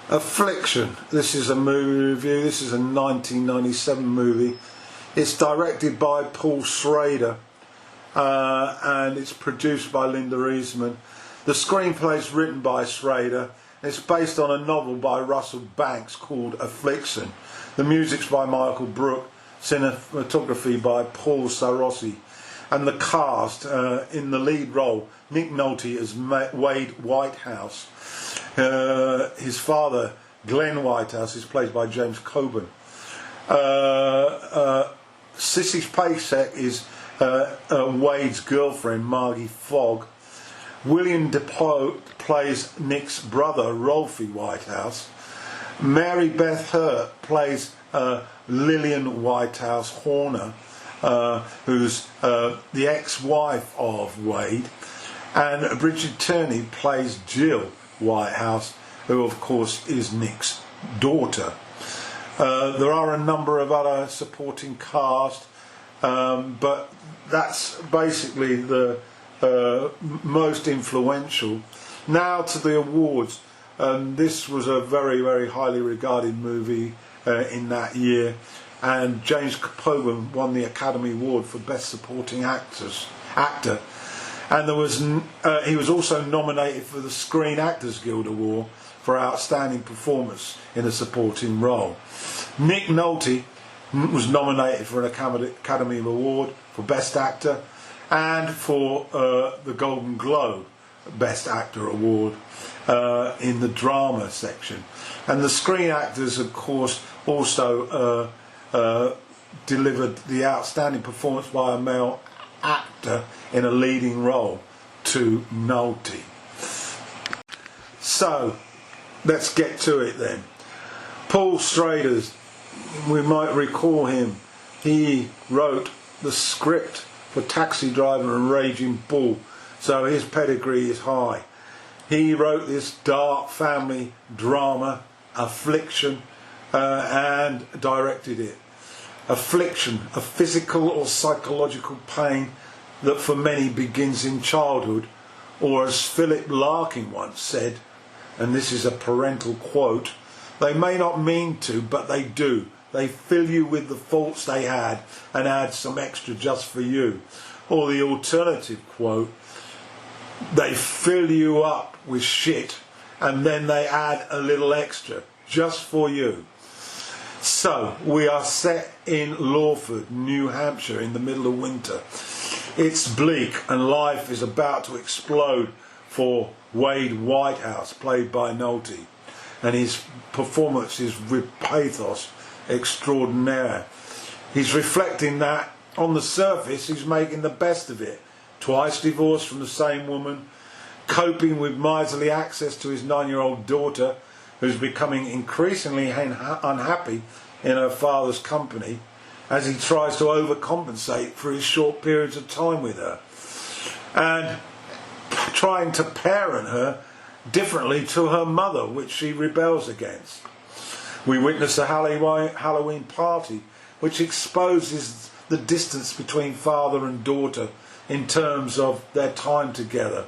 Affliction. This is a movie review. This is a 1997 movie. It's directed by Paul Schrader and it's produced by Linda Eastman. The screenplay is written by Schrader. It's based on a novel by Russell Banks called Affliction. The music's by Michael Brook. Cinematography by Paul Sarossi. And the cast, in the lead role, Nick Nolte as Wade Whitehouse. His father, Glenn Whitehouse, is played by James Coburn. Sissy Spacek is Wade's girlfriend, Margie Fogg. William Defoe plays Nick's brother, Rolfie Whitehouse. Mary Beth Hurt plays Lillian Whitehouse Horner, who's the ex-wife of Wade, and Bridget Turney plays Jill Whitehouse, who of course is Nick's daughter. There are a number of other supporting cast, but that's basically the most influential. Now to the awards. This was a very, very highly regarded movie in that year, and James Coburn won the Academy Award for Best Supporting Actor, and he was also nominated for the Screen Actors Guild Award for Outstanding Performance in a Supporting Role. Nick Nolte was nominated for an Academy Award for Best Actor and for the Golden Globe Best Actor Award in the drama section. And the Screen Actors, of course, also delivered the Outstanding Performance by a Male Actor in a Leading Role to Nolte. So let's get to it then. Paul Schrader, we might recall him. He wrote the script for Taxi Driver and Raging Bull, so his pedigree is high. He wrote this dark family drama, Affliction, and directed it. Affliction, a physical or psychological pain that for many begins in childhood, or as Philip Larkin once said, and this is a parental quote, "They may not mean to, but they do. They fill you with the faults they had and add some extra just for you." Or the alternative quote, "They fill you up with shit and then they add a little extra just for you." So we are set in Lawford, New Hampshire in the middle of winter. It's bleak and life is about to explode for Wade Whitehouse, played by Nolte, and his performance is with pathos extraordinaire. He's reflecting that on the surface he's making the best of it, twice divorced from the same woman, coping with miserly access to his 9-year-old daughter, who's becoming increasingly unhappy in her father's company as he tries to overcompensate for his short periods of time with her, and trying to parent her differently to her mother, which she rebels against. We witness a Halloween party which exposes the distance between father and daughter in terms of their time together.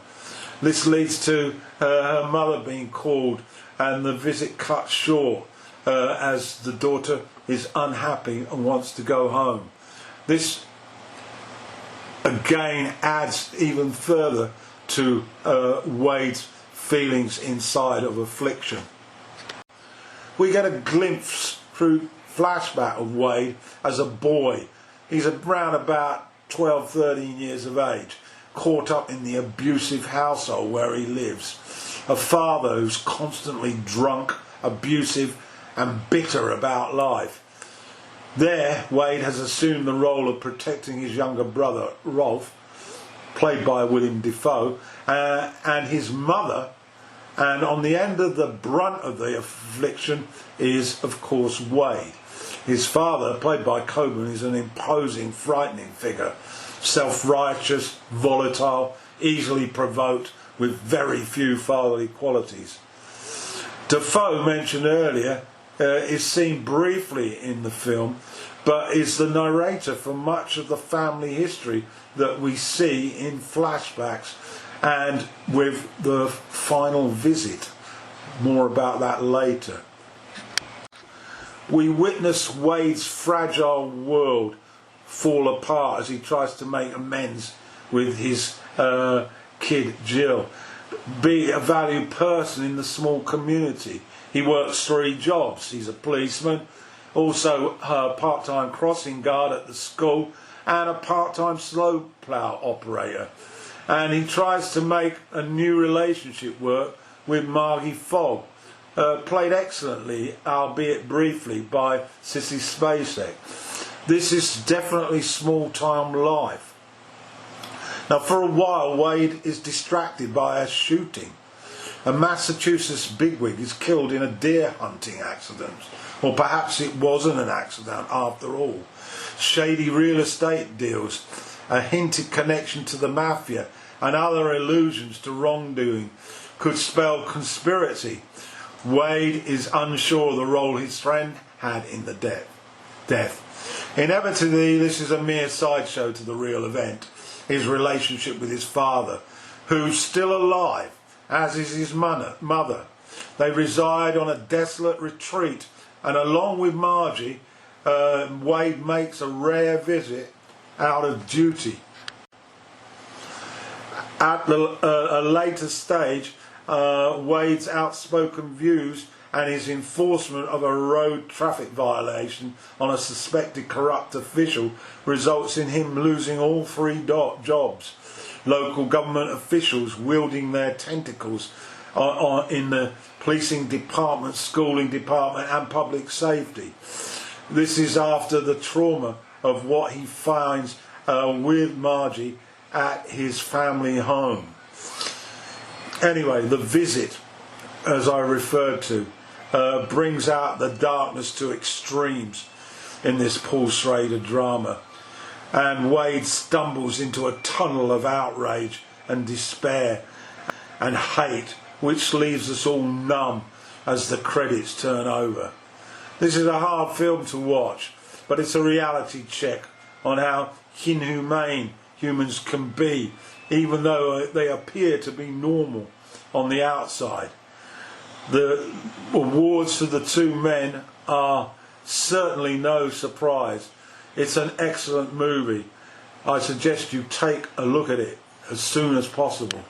This leads to her mother being called and the visit cut short as the daughter is unhappy and wants to go home. This again adds even further to Wade's feelings inside of Affliction. We get a glimpse through flashback of Wade as a boy. He's around about 12, 13 years of age, caught up in the abusive household where he lives. A father who's constantly drunk, abusive and bitter about life. There, Wade has assumed the role of protecting his younger brother, Rolf, played by William Defoe, and his mother, and on the end of the brunt of the affliction is, of course, Wade. His father, played by Coburn, is an imposing, frightening figure, self-righteous, volatile, easily provoked, with very few fatherly qualities. Defoe, mentioned earlier, is seen briefly in the film, but is the narrator for much of the family history that we see in flashbacks and with the final visit More about that later. We witness Wade's fragile world fall apart as he tries to make amends with his kid Jill. Be a valued person in the small community. He works 3 jobs. He's a policeman, also a part-time crossing guard at the school, and a part-time snowplow operator. And he tries to make a new relationship work with Margie Fogg, played excellently, albeit briefly, by Sissy Spacek. This is definitely small-time life. Now, for a while, Wade is distracted by a shooting. A Massachusetts bigwig is killed in a deer hunting accident. Or perhaps it wasn't an accident after all. Shady real estate deals, a hinted connection to the mafia, and other allusions to wrongdoing could spell conspiracy. Wade is unsure of the role his friend had in the death. Inevitably, this is a mere sideshow to the real event, his relationship with his father, who's still alive, as is his mother. They reside on a desolate retreat, and along with Margie, Wade makes a rare visit out of duty. At a later stage, Wade's outspoken views and his enforcement of a road traffic violation on a suspected corrupt official results in him losing all 3 jobs. Local government officials wielding their tentacles in the policing department, schooling department and public safety. This is after the trauma of what he finds with Margie at his family home. Anyway, the visit, as I referred to, brings out the darkness to extremes in this Paul Schrader drama, and Wade stumbles into a tunnel of outrage and despair and hate, which leaves us all numb as the credits turn over. This is a hard film to watch, but it's a reality check on how inhumane humans can be, even though they appear to be normal on the outside. The awards for the 2 men are certainly no surprise. It's an excellent movie. I suggest you take a look at it as soon as possible.